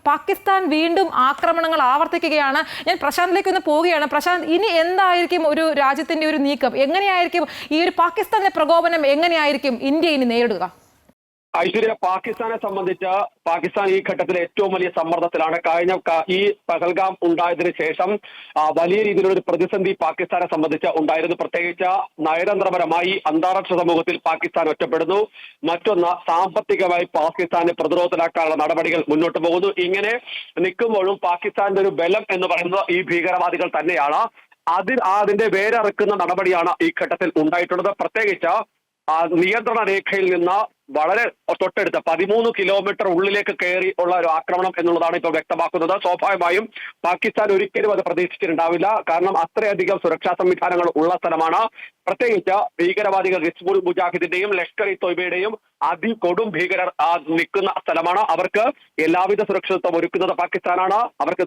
പാകിസ്ഥാൻ വീണ്ടും ആക്രമണങ്ങൾ ആവർത്തിക്കുകയാണ്. ഞാൻ പ്രശാന്തിലേക്ക് ഒന്ന് പോവുകയാണ്. പ്രശാന്ത്, ഇനി എന്തായിരിക്കും ഒരു രാജ്യത്തിന്റെ ഒരു നീക്കം? എങ്ങനെയായിരിക്കും ഈ ഒരു പാകിസ്ഥാനിലെ പ്രകോപനം എങ്ങനെയായിരിക്കും ഇന്ത്യ ഇനി നേരിടുക? ഐശ്വര്യ, പാകിസ്ഥാനെ സംബന്ധിച്ച് പാകിസ്ഥാൻ ഈ ഘട്ടത്തിൽ ഏറ്റവും വലിയ സമ്മർദ്ദത്തിലാണ്. കഴിഞ്ഞ ഈ പഹൽഗാം ഉണ്ടായതിനു ശേഷം വലിയ രീതിയിലുള്ള ഒരു പ്രതിസന്ധി പാകിസ്ഥാനെ സംബന്ധിച്ച് ഉണ്ടായിരുന്നു. പ്രത്യേകിച്ച് നയതന്ത്രപരമായി അന്താരാഷ്ട്ര സമൂഹത്തിൽ പാകിസ്ഥാൻ ഒറ്റപ്പെടുന്നു. മറ്റൊന്ന്, സാമ്പത്തികമായി പാകിസ്ഥാനെ പ്രതിരോധത്തിലാക്കാനുള്ള നടപടികൾ മുന്നോട്ട് പോകുന്നു. ഇങ്ങനെ നിൽക്കുമ്പോഴും പാകിസ്ഥാന്റെ ഒരു ബലം എന്ന് പറയുന്നത് ഈ ഭീകരവാദികൾ തന്നെയാണ്. അതിന്റെ വേരറുക്കുന്ന നടപടിയാണ് ഈ ഘട്ടത്തിൽ ഉണ്ടായിട്ടുള്ളത്. പ്രത്യേകിച്ച് നിയന്ത്രണ രേഖയിൽ നിന്ന് വളരെ തൊട്ടടുത്ത 13 കിലോമീറ്റർ ഉള്ളിലേക്ക് കയറി ഉള്ള ഒരു ആക്രമണം എന്നുള്ളതാണ് ഇപ്പോൾ വ്യക്തമാക്കുന്നത്. സ്വാഭാവികമായും പാകിസ്ഥാൻ ഒരിക്കലും അത് പ്രതീക്ഷിച്ചിട്ടുണ്ടാവില്ല. കാരണം അത്രയധികം സുരക്ഷാ സംവിധാനങ്ങൾ ഉള്ള സ്ഥലമാണ്. പ്രത്യേകിച്ച് ഭീകരവാദികൾ ഹിസ്ബുൾ മുജാഹിദിന്റെയും ലഷ്കർ ഇ തോയ്ബയുടെയും അതികൊടും ഭീകരർ നിൽക്കുന്ന സ്ഥലമാണ്. അവർക്ക് എല്ലാവിധ സുരക്ഷിതത്വം ഒരുക്കുന്നത് പാകിസ്ഥാനാണ്. അവർക്ക്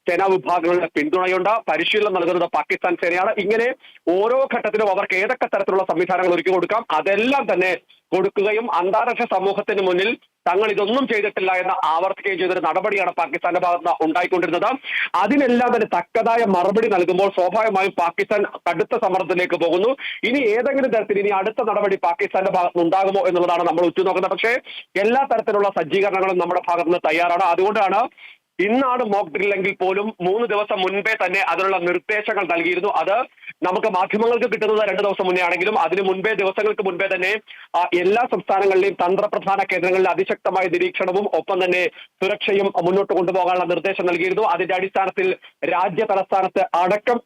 സേനാ വിഭാഗങ്ങളുടെ പിന്തുണയുണ്ട്. പരിശീലനം നൽകുന്നത് പാകിസ്ഥാൻ സേനയാണ്. ഇങ്ങനെ ഓരോ ഘട്ടത്തിലും അവർക്ക് ഏതൊക്കെ തരത്തിലുള്ള സംവിധാനങ്ങൾ ഒരുക്കി കൊടുക്കാം അതെല്ലാം തന്നെ കൊടുക്കുകയും അന്താരാഷ്ട്ര സമൂഹത്തിന് മുന്നിൽ തങ്ങൾ ഇതൊന്നും ചെയ്തിട്ടില്ല എന്ന് ആവർത്തിക്കുകയും ചെയ്തൊരു നടപടിയാണ് പാകിസ്ഥാന്റെ ഭാഗത്ത് ഉണ്ടായിക്കൊണ്ടിരുന്നത്. അതിനെല്ലാം തന്നെ തക്കതായ മറുപടി നൽകുമ്പോൾ സ്വാഭാവികമായും പാകിസ്ഥാൻ കടുത്ത സമ്മർദ്ദത്തിലേക്ക് പോകുന്നു. ഇനി ഏതെങ്കിലും തരത്തിൽ ഇനി അടുത്ത നടപടി പാകിസ്ഥാന്റെ ഭാഗത്ത് ഉണ്ടാകുമോ എന്നുള്ളതാണ് നമ്മൾ ഉറ്റുനോക്കുന്നത്. പക്ഷേ എല്ലാ തരത്തിലുള്ള സജ്ജീകരണങ്ങളും നമ്മുടെ ഭാഗത്ത് നിന്ന് തയ്യാറാണ്. അതുകൊണ്ടാണ് ഇന്നാണ് മോക്ക് ഡ്രില്ലെങ്കിൽ പോലും 3 ദിവസം മുൻപേ തന്നെ അതിനുള്ള നിർദ്ദേശങ്ങൾ നൽകിയിരുന്നു. അത് നമുക്ക് മാധ്യമങ്ങൾക്ക് കിട്ടുന്നത് 2 ദിവസം മുന്നേ ആണെങ്കിലും അതിന് മുൻപേ, ദിവസങ്ങൾക്ക് മുൻപേ തന്നെ എല്ലാ സംസ്ഥാനങ്ങളിലെയും തന്ത്രപ്രധാന കേന്ദ്രങ്ങളിൽ അതിശക്തമായ നിരീക്ഷണവും ഒപ്പം തന്നെ സുരക്ഷയും മുന്നോട്ട് കൊണ്ടുപോകാനുള്ള നിർദ്ദേശം നൽകിയിരുന്നു. അതിന്റെ അടിസ്ഥാനത്തിൽ രാജ്യ തലസ്ഥാനത്ത് അടക്കം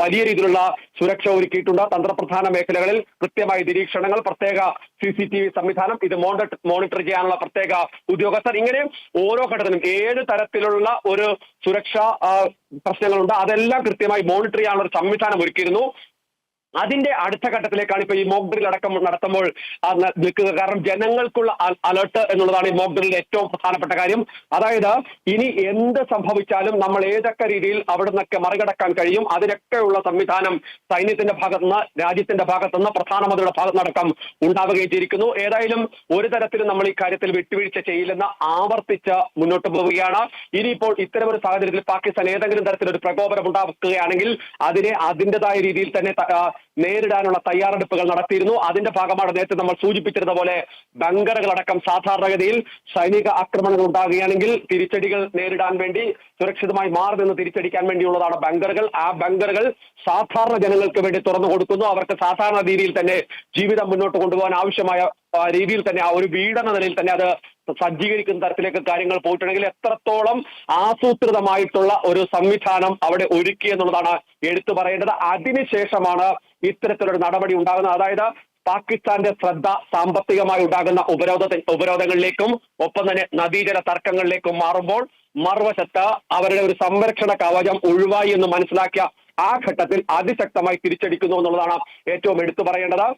വലിയ രീതിയിലുള്ള സുരക്ഷ ഒരുക്കിയിട്ടുണ്ട്. തന്ത്രപ്രധാന മേഖലകളിൽ കൃത്യമായ നിരീക്ഷണങ്ങൾ, പ്രത്യേക CCTV സംവിധാനം, ഇത് മോണിറ്റർ ചെയ്യാനുള്ള പ്രത്യേക ഉദ്യോഗസ്ഥർ, ഇങ്ങനെ ഓരോ ഘട്ടത്തിലും 7 തരത്തിലുള്ള ഒരു സുരക്ഷാ പ്രശ്നങ്ങളുണ്ട്. അതെല്ലാം കൃത്യമായി മോണിറ്റർ ചെയ്യാനുള്ള ഒരു സംവിധാനം ഒരുക്കിയിരുന്നു. അതിന്റെ അടുത്ത ഘട്ടത്തിലേക്കാണ് ഇപ്പൊ ഈ മോക്ക് ഡ്രിൽ അടക്കം നടത്തുമ്പോൾ നിൽക്കുക. കാരണം ജനങ്ങൾക്കുള്ള അലർട്ട് എന്നുള്ളതാണ് ഈ മോക്ക് ഡ്രിലിന്റെ ഏറ്റവും പ്രധാനപ്പെട്ട കാര്യം. അതായത് ഇനി എന്ത് സംഭവിച്ചാലും നമ്മൾ ഏതൊക്കെ രീതിയിൽ അവിടെ നിന്നൊക്കെ മറികടക്കാൻ കഴിയും അതിനൊക്കെയുള്ള സംവിധാനം സൈന്യത്തിന്റെ ഭാഗത്തുനിന്ന്, രാജ്യത്തിന്റെ ഭാഗത്തുനിന്ന്, പ്രധാനമന്ത്രിയുടെ ഭാഗത്തുനിന്നടക്കം ഉണ്ടാവുകയും ചെയ്തിരിക്കുന്നു. ഏതായാലും ഒരു തരത്തിലും നമ്മൾ ഈ കാര്യത്തിൽ വിട്ടുവീഴ്ച ചെയ്യില്ലെന്ന് ആവർത്തിച്ച് മുന്നോട്ട് പോവുകയാണ്. ഇനിയിപ്പോൾ ഇത്തരമൊരു സാഹചര്യത്തിൽ പാകിസ്ഥാൻ ഏതെങ്കിലും തരത്തിലൊരു പ്രകോപനം ഉണ്ടാക്കുകയാണെങ്കിൽ അതിനെ അതിൻ്റെതായ രീതിയിൽ തന്നെ നേരിടാനുള്ള തയ്യാറെടുപ്പുകൾ നടത്തിയിരുന്നു. അതിന്റെ ഭാഗമാണ് നേരത്തെ നമ്മൾ സൂചിപ്പിച്ചിരുന്ന പോലെ ബങ്കറുകളടക്കം സാധാരണഗതിയിൽ സൈനിക ആക്രമണങ്ങൾ ഉണ്ടാകുകയാണെങ്കിൽ തിരിച്ചടികൾ നേരിടാൻ വേണ്ടി സുരക്ഷിതമായി മാറി നിന്ന് തിരിച്ചടിക്കാൻ വേണ്ടിയുള്ളതാണ് ബങ്കറുകൾ. ആ ബങ്കറുകൾ സാധാരണ ജനങ്ങൾക്ക് വേണ്ടി തുറന്നു കൊടുക്കുന്നു. അവർക്ക് സാധാരണ രീതിയിൽ തന്നെ ജീവിതം മുന്നോട്ട് കൊണ്ടുപോകാൻ ആവശ്യമായ രീതിയിൽ തന്നെ ആ ഒരു വീടെന്ന നിലയിൽ തന്നെ അത് സജ്ജീകരിക്കുന്ന തരത്തിലേക്ക് കാര്യങ്ങൾ പോയിട്ടുണ്ടെങ്കിൽ എത്രത്തോളം ആസൂത്രിതമായിട്ടുള്ള ഒരു സംവിധാനം അവിടെ ഒരുക്കി എന്നുള്ളതാണ് എടുത്തു പറയേണ്ടത്. അതിനുശേഷമാണ് ഇത്തരത്തിലൊരു നടപടി ഉണ്ടാകുന്നത്. അതായത് പാകിസ്ഥാന്റെ ശ്രദ്ധ സാമ്പത്തികമായി ഉണ്ടാകുന്ന ഉപരോധങ്ങളിലേക്കും ഒപ്പം തന്നെ നദീജല തർക്കങ്ങളിലേക്കും മാറുമ്പോൾ മറുവശത്ത് അവരുടെ ഒരു സംരക്ഷണ കവചം ഒഴിവായി എന്ന് മനസ്സിലാക്കിയ ആ ഘട്ടത്തിൽ അതിശക്തമായി തിരിച്ചടിക്കുന്നു എന്നുള്ളതാണ് ഏറ്റവും എടുത്തു പറയേണ്ടത്.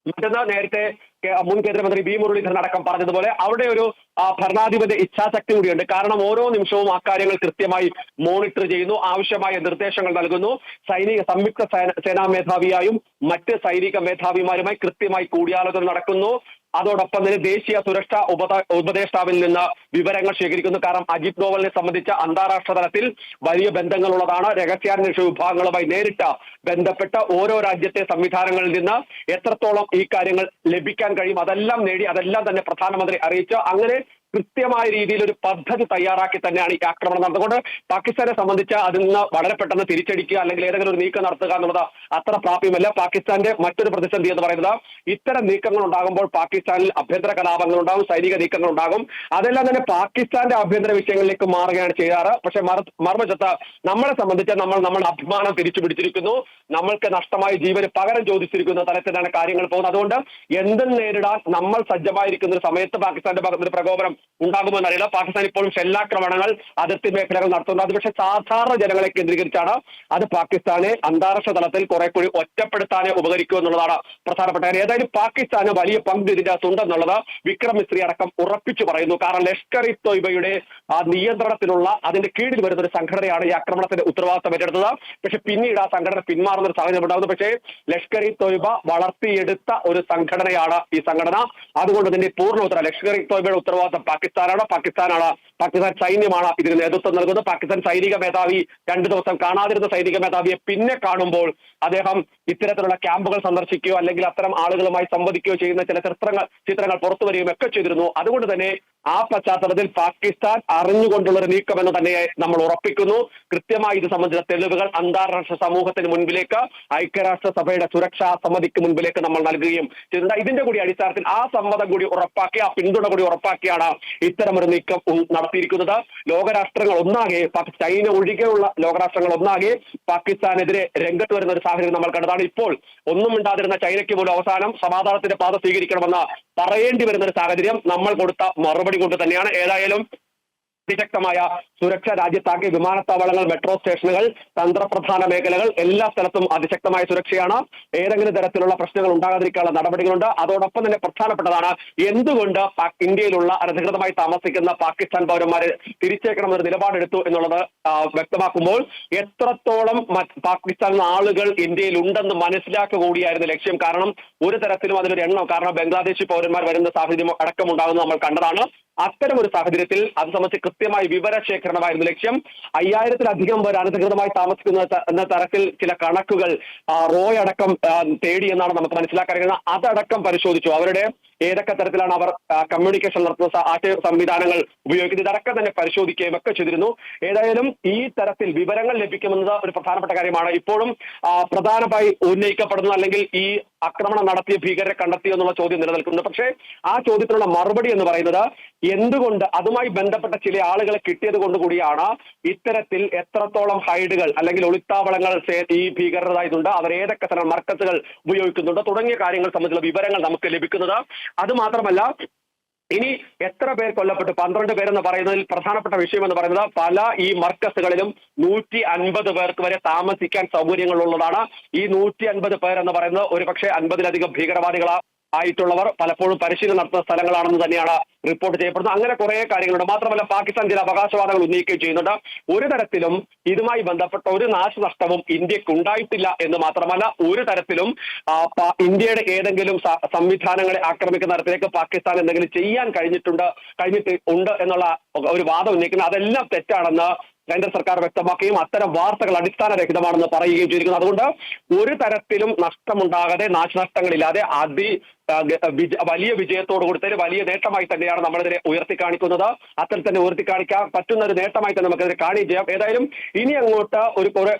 മറ്റൊന്ന്, നേരത്തെ മുൻ കേന്ദ്രമന്ത്രി വി മുരളീധരൻ അടക്കം പറഞ്ഞതുപോലെ അവിടെ ഒരു ഭരണാധിപത്യ ഇച്ഛാശക്തി കൂടിയുണ്ട്. കാരണം ഓരോ നിമിഷവും അക്കാര്യങ്ങൾ കൃത്യമായി മോണിറ്റർ ചെയ്യുന്നു, ആവശ്യമായ നിർദ്ദേശങ്ങൾ നൽകുന്നു. സംയുക്ത സേനാ മേധാവിയായും മറ്റ് സൈനിക മേധാവിമാരുമായി കൃത്യമായി കൂടിയാലോചന നടക്കുന്നു. അതോടൊപ്പം തന്നെ ദേശീയ സുരക്ഷാ ഉപദേഷ്ടാവിൽ നിന്ന് വിവരങ്ങൾ ശേഖരിക്കുന്നു. കാരണം അജിത് ഡോവലിനെ സംബന്ധിച്ച അന്താരാഷ്ട്ര തലത്തിൽ വലിയ ബന്ധങ്ങളുള്ളതാണ്. രഹസ്യാന്വേഷണ വിഭാഗങ്ങളുമായി നേരിട്ട് ബന്ധപ്പെട്ട് ഓരോ രാജ്യത്തെ സംവിധാനങ്ങളിൽ നിന്ന് എത്രത്തോളം ഈ കാര്യങ്ങൾ ലഭിക്കാൻ കഴിയും അതെല്ലാം നേടി, അതെല്ലാം തന്നെ പ്രധാനമന്ത്രി അറിയിച്ചു. അങ്ങനെ കൃത്യമായ രീതിയിൽ ഒരു പദ്ധതി തയ്യാറാക്കി തന്നെയാണ് ഈ ആക്രമണം നടന്നുകൊണ്ട് പാകിസ്ഥാനെ സംബന്ധിച്ച് അതിൽ നിന്ന് വളരെ പെട്ടെന്ന് തിരിച്ചടിക്കുക അല്ലെങ്കിൽ ഏതെങ്കിലും ഒരു നീക്കം നടത്തുക എന്നുള്ളത് അത്ര പ്രാപ്യമല്ല. പാകിസ്ഥാന്റെ മറ്റൊരു പ്രതിസന്ധി എന്ന് പറയുന്നത് ഇത്തരം നീക്കങ്ങൾ ഉണ്ടാകുമ്പോൾ പാകിസ്ഥാനിൽ ആഭ്യന്തര കലാപങ്ങൾ ഉണ്ടാകും, സൈനിക നീക്കങ്ങൾ ഉണ്ടാകും. അതെല്ലാം തന്നെ പാകിസ്ഥാന്റെ ആഭ്യന്തര വിഷയങ്ങളിലേക്ക് മാറുകയാണ് ചെയ്യാറ്. പക്ഷെ മറുവശത്ത് നമ്മളെ സംബന്ധിച്ച് നമ്മുടെ അഭിമാനം തിരിച്ചു പിടിച്ചിരിക്കുന്നു, നമ്മൾക്ക് നഷ്ടമായ ജീവന് പകരം ചോദിച്ചിരിക്കുന്ന തലത്തിലാണ് കാര്യങ്ങൾ പോകുന്നത്. അതുകൊണ്ട് എന്തും നേരിടാൻ നമ്മൾ സജ്ജമായിരിക്കുന്ന ഒരു സമയത്ത് പാകിസ്ഥാന്റെ ഭാഗത്ത് പ്രകോപനം ഉണ്ടാകുമെന്നറിയില്ല. പാകിസ്ഥാൻ ഇപ്പോഴും ഷെല്ലാക്രമണങ്ങൾ അതിർത്തി മേഖലകൾ നടത്തുന്നത്. അത് പക്ഷേ സാധാരണ ജനങ്ങളെ കേന്ദ്രീകരിച്ചാണ്. അത് പാകിസ്ഥാനെ അന്താരാഷ്ട്ര തലത്തിൽ കുറെ കൂടി ഒറ്റപ്പെടുത്താനേ ഉപകരിക്കൂ എന്നുള്ളതാണ് പ്രധാനപ്പെട്ട കാര്യം. ഏതായാലും പാകിസ്ഥാന് വലിയ പങ്ക് ഇതിന്റെ അകത്തുണ്ടെന്നുള്ളത് വിക്രം മിസ്രി അടക്കം ഉറപ്പിച്ചു പറയുന്നു. കാരണം ലഷ്കർ ഇ തോയ്ബയുടെ നിയന്ത്രണത്തിലുള്ള അതിന്റെ കീഴിൽ വരുന്ന ഒരു സംഘടനയാണ് ഈ ആക്രമണത്തിന്റെ ഉത്തരവാദിത്തം ഏറ്റെടുത്തത്. പക്ഷെ പിന്നീട് ആ സംഘടന പിന്മാറുന്ന ഒരു സാഹചര്യം ഉണ്ടാകുന്നു. പക്ഷേ ലഷ്കർ ഇ തോയ്ബ വളർത്തിയെടുത്ത ഒരു സംഘടനയാണ് ഈ സംഘടന. അതുകൊണ്ട് തന്നെ പൂർണ്ണ ലഷ്കർ ഇ തോയ്ബയുടെ ഉത്തരവാദിത്തം പാകിസ്ഥാനാണ് പാകിസ്ഥാൻ സൈന്യമാണ് ഇതിന് നേതൃത്വം നൽകുന്നത്. പാകിസ്ഥാൻ സൈനിക മേധാവി 2 ദിവസം കാണാതിരുന്ന സൈനിക മേധാവിയെ പിന്നെ കാണുമ്പോൾ അദ്ദേഹം ഇത്തരത്തിലുള്ള ക്യാമ്പുകൾ സന്ദർശിക്കുകയോ അല്ലെങ്കിൽ അത്തരം ആളുകളുമായി സംവദിക്കുകയോ ചെയ്യുന്ന ചില ചിത്രങ്ങൾ പുറത്തു വരികയും ഒക്കെ ചെയ്തിരുന്നു. അതുകൊണ്ട് തന്നെ ആ പശ്ചാത്തലത്തിൽ പാകിസ്ഥാൻ അറിഞ്ഞുകൊണ്ടുള്ള ഒരു നീക്കമെന്ന് തന്നെ നമ്മൾ ഉറപ്പിക്കുന്നു. കൃത്യമായി ഇത് സംബന്ധിച്ച തെളിവുകൾ അന്താരാഷ്ട്ര സമൂഹത്തിന് മുൻപിലേക്ക്, ഐക്യരാഷ്ട്രസഭയുടെ സുരക്ഷാ സമിതിക്ക് മുൻപിലേക്ക് നമ്മൾ നൽകുകയും ചെയ്തിട്ടുണ്ട്. ഇതിന്റെ കൂടി അടിസ്ഥാനത്തിൽ ആ സമ്മതം കൂടി ഉറപ്പാക്കി, ആ പിന്തുണ കൂടി ഉറപ്പാക്കിയാണ് ഇത്തരമൊരു നീക്കം നടത്തിയിരിക്കുന്നത്. ലോകരാഷ്ട്രങ്ങൾ ഒന്നാകെ, ചൈന ഒഴികെയുള്ള ലോകരാഷ്ട്രങ്ങൾ ഒന്നാകെ പാകിസ്ഥാനെതിരെ രംഗത്ത് വരുന്ന ഒരു സാഹചര്യം നമ്മൾ കണ്ടതാണ്. ഇപ്പോൾ ഒന്നും മിണ്ടാതിരുന്ന ചൈനയ്ക്ക് പോലും അവസാനം സമാധാനത്തിന്റെ പാത സ്വീകരിക്കണമെന്ന് പറയേണ്ടി വരുന്ന ഒരു സാഹചര്യം നമ്മൾ കൊടുത്ത മറുപടി കൊണ്ട് തന്നെയാണ്. ഏതായാലും അതിശക്തമായ സുരക്ഷ രാജ്യത്താകെ, വിമാനത്താവളങ്ങൾ, മെട്രോ സ്റ്റേഷനുകൾ, തന്ത്രപ്രധാന മേഖലകൾ, എല്ലാ സ്ഥലത്തും അതിശക്തമായ സുരക്ഷയാണ്. ഏതെങ്കിലും തരത്തിലുള്ള പ്രശ്നങ്ങൾ ഉണ്ടാകാതിരിക്കാനുള്ള നടപടികളുണ്ട്. അതോടൊപ്പം തന്നെ പ്രധാനപ്പെട്ടതാണ് എന്തുകൊണ്ട് ഇന്ത്യയിലുള്ള അനധികൃതമായി താമസിക്കുന്ന പാകിസ്ഥാൻ പൗരന്മാരെ തിരിച്ചേക്കണമെന്നൊരു നിലപാടെടുത്തു എന്നുള്ളത് വ്യക്തമാക്കുമ്പോൾ എത്രത്തോളം പാകിസ്ഥാൻ ആളുകൾ ഇന്ത്യയിൽ ഉണ്ടെന്ന് മനസ്സിലാക്കുക കൂടിയായിരുന്നു ലക്ഷ്യം. കാരണം ഒരു തരത്തിലും അതിനൊരു എണ്ണം, കാരണം ബംഗ്ലാദേശി പൗരന്മാർ വരുന്ന സാഹചര്യം അടക്കമുണ്ടാകുന്നത് നമ്മൾ കണ്ടതാണ്. അത്തരം ഒരു സാഹചര്യത്തിൽ അത് സംബന്ധിച്ച് കൃത്യമായി വിവരശേഖരണമായിരുന്നു ലക്ഷ്യം. 5000-ലധികം പേർ അനധികൃതമായി താമസിക്കുന്ന എന്ന തരത്തിൽ ചില കണക്കുകൾ റോയ് അടക്കം തേടി എന്നാണ് നമുക്ക് മനസ്സിലാക്കാൻ കഴിയുന്നത്. അതടക്കം പരിശോധിച്ചു. അവരുടെ ഏതൊക്കെ തരത്തിലാണ് അവർ കമ്മ്യൂണിക്കേഷൻ നടത്തുന്ന ആശയ സംവിധാനങ്ങൾ ഉപയോഗിക്കുന്നത്, ഇതടക്കം തന്നെ പരിശോധിക്കുകയും ഒക്കെ ചെയ്തിരുന്നു. ഏതായാലും ഈ തരത്തിൽ വിവരങ്ങൾ ലഭിക്കുമെന്നത് ഒരു പ്രധാനപ്പെട്ട കാര്യമാണ്. ഇപ്പോഴും പ്രധാനമായി ഉന്നയിക്കപ്പെടുന്നു, അല്ലെങ്കിൽ ഈ ആക്രമണം നടത്തിയ ഭീകരരെ കണ്ടെത്തിയോ എന്നുള്ള ചോദ്യം നിലനിൽക്കുന്നു. പക്ഷേ ആ ചോദ്യത്തിനുള്ള മറുപടി എന്ന് പറയുന്നത് എന്തുകൊണ്ട് അതുമായി ബന്ധപ്പെട്ട ചില ആളുകളെ കിട്ടിയത് കൊണ്ടുകൂടിയാണ് ഇത്തരത്തിൽ എത്രത്തോളം ഹൈഡുകൾ അല്ലെങ്കിൽ ഒളിത്താവളങ്ങൾ ഈ ഭീകരതായതുണ്ട്, അവർ ഏതൊക്കെ തരം മർക്കസുകൾ ഉപയോഗിക്കുന്നുണ്ട് തുടങ്ങിയ കാര്യങ്ങൾ സംബന്ധിച്ചുള്ള വിവരങ്ങൾ നമുക്ക് ലഭിക്കുന്നത്. അത് മാത്രമല്ല, ഇനി എത്ര പേർ കൊല്ലപ്പെട്ടു, 12 പേരെന്ന് പറയുന്നതിൽ പ്രധാനപ്പെട്ട വിഷയം എന്ന് പറയുന്നത് പല ഈ മർക്കസുകളിലും 150 പേർക്ക് വരെ താമസിക്കാൻ സൗകര്യങ്ങളുള്ളതാണ്. ഈ 150 പേർ എന്ന് പറയുന്നത് ഒരുപക്ഷെ 50-ലധികം ആയിട്ടുള്ളവർ പലപ്പോഴും പരിശീലനം നടത്തുന്ന സ്ഥലങ്ങളാണെന്ന് തന്നെയാണ് റിപ്പോർട്ട് ചെയ്യപ്പെടുന്നത്. അങ്ങനെ കുറെ കാര്യങ്ങളുണ്ട്. മാത്രമല്ല പാകിസ്ഥാൻ ചില അവകാശവാദങ്ങൾ ഉന്നയിക്കുകയും ചെയ്യുന്നുണ്ട്. ഒരു തരത്തിലും ഇതുമായി ബന്ധപ്പെട്ട ഒരു നാശനഷ്ടവും ഇന്ത്യക്ക് ഉണ്ടായിട്ടില്ല എന്ന് മാത്രമല്ല, ഒരു തരത്തിലും ഇന്ത്യയുടെ ഏതെങ്കിലും സംവിധാനങ്ങളെ ആക്രമിക്കുന്ന തരത്തിലേക്ക് പാകിസ്ഥാൻ എന്തെങ്കിലും ചെയ്യാൻ കഴിഞ്ഞിട്ടുണ്ട് എന്നുള്ള ഒരു വാദം ഉന്നയിക്കുന്നത് അതെല്ലാം തെറ്റാണെന്ന് കേന്ദ്ര സർക്കാർ വ്യക്തമാക്കുകയും അത്തരം വാർത്തകൾ അടിസ്ഥാനരഹിതമാണെന്ന് പറയുകയും ചെയ്തിരിക്കുന്നു. അതുകൊണ്ട് ഒരു തരത്തിലും നഷ്ടമുണ്ടാകാതെ, നാശനഷ്ടങ്ങളില്ലാതെ വലിയ വിജയത്തോടു കൂടി വലിയ നേട്ടമായി തന്നെയാണ് നമ്മളിതിനെ ഉയർത്തിക്കാണിക്കുന്നത്. അത്തരം തന്നെ ഉയർത്തിക്കാണിക്കാൻ പറ്റുന്ന ഒരു നേട്ടമായി തന്നെ നമുക്കതിനെ കാണുകയും ചെയ്യാം. ഏതായാലും ഇനി അങ്ങോട്ട്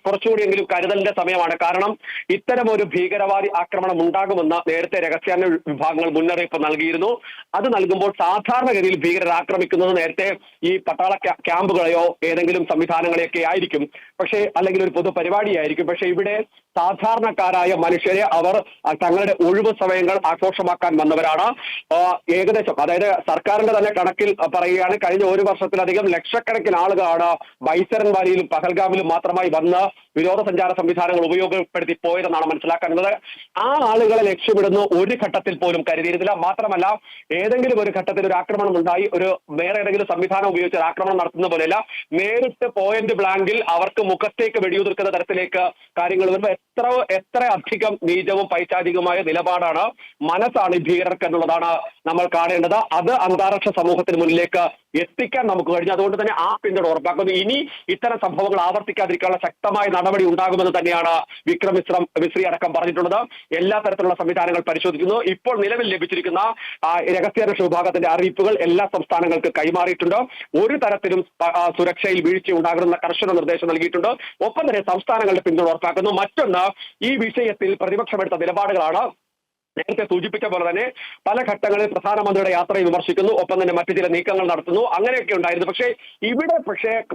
കുറച്ചുകൂടിയെങ്കിലും കരുതലിന്റെ സമയമാണ്. കാരണം ഇത്തരം ഒരു ഭീകരവാദി ആക്രമണം ഉണ്ടാകുമെന്ന് നേരത്തെ രഹസ്യാന്വേഷണ വിഭാഗങ്ങൾ മുന്നറിയിപ്പ് നൽകിയിരുന്നു. അത് നൽകുമ്പോൾ സാധാരണഗതിയിൽ ഭീകരർ ആക്രമിക്കുന്നത് നേരത്തെ ഈ പട്ടാള ക്യാമ്പുകളെയോ ഏതെങ്കിലും സംവിധാനങ്ങളെയൊക്കെ ആയിരിക്കും, പക്ഷേ അല്ലെങ്കിൽ ഒരു പൊതു പരിപാടിയായിരിക്കും. പക്ഷെ ഇവിടെ സാധാരണക്കാരായ മനുഷ്യരെ അവർ തങ്ങളുടെ ഒഴിവു സമയങ്ങൾ ആഘോഷമാക്കാൻ വന്നവരാണ്. ഏകദേശം, അതായത് സർക്കാരിന്റെ തന്നെ കണക്കിൽ പറയുകയാണ്, കഴിഞ്ഞ ഒരു വർഷത്തിലധികം ലക്ഷക്കണക്കിന് ആളുകളാണ് ബൈസരൻ വാലിയിലും പഹൽഗാമിലും മാത്രമായി വന്ന് വിനോദസഞ്ചാര സംവിധാനങ്ങൾ ഉപയോഗപ്പെടുത്തി പോയതെന്നാണ് മനസ്സിലാക്കുന്നത്. ആ ആളുകളെ ലക്ഷ്യമിടുന്നു ഒരു ഘട്ടത്തിൽ പോലും കരുതിയിരുന്നില്ല. മാത്രമല്ല, ഏതെങ്കിലും ഒരു ഘട്ടത്തിൽ ഒരു ആക്രമണം ഉണ്ടായി, വേറെ ഏതെങ്കിലും സംവിധാനം ഉപയോഗിച്ച് ഒരു ആക്രമണം നടത്തുന്ന പോലെയല്ല, നേരിട്ട് പോയിന്റ് ബ്ലാങ്കിൽ അവർക്ക് മുഖത്തേക്ക് വെടിയുതിർക്കുന്ന തരത്തിലേക്ക് കാര്യങ്ങൾ വരുമ്പോൾ എത്ര അധികം നീചവും പൈശാചികവുമായ നിലപാടാണ്, മനസ്സാണ് ഈ ഭീകരർക്ക് എന്നുള്ളതാണ് നമ്മൾ കാണേണ്ടത്. അത് അന്താരാഷ്ട്ര സമൂഹത്തിന് മുന്നിലേക്ക് എത്തിക്കാൻ നമുക്ക് കഴിഞ്ഞു. അതുകൊണ്ട് തന്നെ ആ പിന്തുണ ഉറപ്പാക്കുന്നു. ഇനി ഇത്തരം സംഭവങ്ങൾ ആവർത്തിക്കാതിരിക്കാനുള്ള ശക്തമായ നടപടി ഉണ്ടാകുമെന്ന് തന്നെയാണ് വിക്രം മിശ്രി അടക്കം പറഞ്ഞിട്ടുള്ളത്. എല്ലാ തരത്തിലുള്ള സംവിധാനങ്ങൾ പരിശോധിക്കുന്നു. ഇപ്പോൾ നിലവിൽ ലഭിച്ചിരിക്കുന്ന രഹസ്യാന്വേഷണ വിഭാഗത്തിന്റെ അറിയിപ്പുകൾ എല്ലാ സംസ്ഥാനങ്ങൾക്ക് കൈമാറിയിട്ടുണ്ട്. ഒരു തരത്തിലും സുരക്ഷയിൽ വീഴ്ച ഉണ്ടാകുന്ന കർശന നിർദ്ദേശം നൽകിയിട്ടുണ്ട്. ഒപ്പം തന്നെ സംസ്ഥാനങ്ങളുടെ പിന്തുണ ഉറപ്പാക്കുന്നു. മറ്റൊന്ന്, ഈ വിഷയത്തിൽ പ്രതിപക്ഷമെടുത്ത നിലപാടുകളാണ്. നേരത്തെ സൂചിപ്പിച്ച പോലെ തന്നെ പല ഘട്ടങ്ങളിൽ പ്രധാനമന്ത്രിയുടെ യാത്രയെ വിമർശിക്കുന്നു, ഒപ്പം തന്നെ മറ്റു ചില നീക്കങ്ങൾ നടത്തുന്നു, അങ്ങനെയൊക്കെ ഉണ്ടായിരുന്നു. പക്ഷേ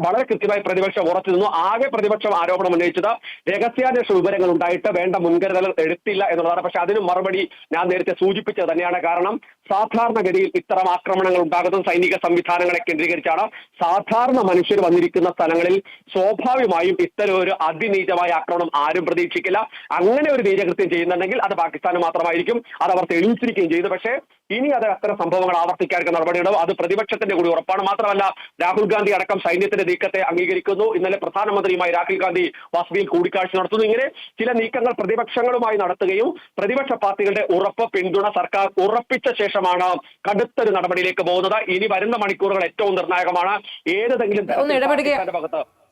വളരെ കൃത്യമായി പ്രതിപക്ഷം ഉറച്ചു നിന്നു. ആകെ പ്രതിപക്ഷം ആരോപണം ഉന്നയിച്ചത് രഹസ്യാന്വേഷണ വിവരങ്ങൾ ഉണ്ടായിട്ട് വേണ്ട മുൻകരുതൽ എടുത്തില്ല എന്നുള്ളതാണ്. പക്ഷെ അതിന് മറുപടി ഞാൻ നേരത്തെ സൂചിപ്പിച്ചത് തന്നെയാണ്. കാരണം സാധാരണഗതിയിൽ ഇത്തരം ആക്രമണങ്ങൾ ഉണ്ടാകുന്നത് സൈനിക സംവിധാനങ്ങളെ കേന്ദ്രീകരിച്ചാണ്. സാധാരണ മനുഷ്യർ വന്നിരിക്കുന്ന സ്ഥലങ്ങളിൽ സ്വാഭാവികമായും ഇത്തരം ഒരു അതിനീചമായ ആക്രമണം ആരും പ്രതീക്ഷിക്കില്ല. അങ്ങനെ ഒരു നീചകൃത്യം ചെയ്യുന്നുണ്ടെങ്കിൽ അത് പാകിസ്ഥാന് മാത്രമായിരിക്കും. സാധിക്കും. അത് അവർ തെളിയിച്ചിരിക്കുകയും ചെയ്തു. പക്ഷേ ഇനി അത് അത്തരം സംഭവങ്ങൾ ആവർത്തിക്കാനുള്ള നടപടിയുണ്ടാവും. അത് പ്രതിപക്ഷത്തിന്റെ കൂടി ഉറപ്പാണ്. മാത്രമല്ല രാഹുൽ ഗാന്ധി അടക്കം സൈന്യത്തിന്റെ നീക്കത്തെ അംഗീകരിക്കുന്നു. ഇന്നലെ പ്രധാനമന്ത്രിയുമായി രാഹുൽ ഗാന്ധി വാസ്തവിൽ കൂടിക്കാഴ്ച നടത്തുന്നു. ഇങ്ങനെ ചില നീക്കങ്ങൾ പ്രതിപക്ഷങ്ങളുമായി നടത്തുകയും പ്രതിപക്ഷ പാർട്ടികളുടെ ഉറപ്പ് പിന്തുണ സർക്കാർ ഉറപ്പിച്ച ശേഷമാണ് കടുത്തൊരു നടപടിയിലേക്ക് പോകുന്നത്. ഇനി വരുന്ന മണിക്കൂറുകൾ ഏറ്റവും നിർണായകമാണ്. ഏതെങ്കിലും ഭാഗത്ത്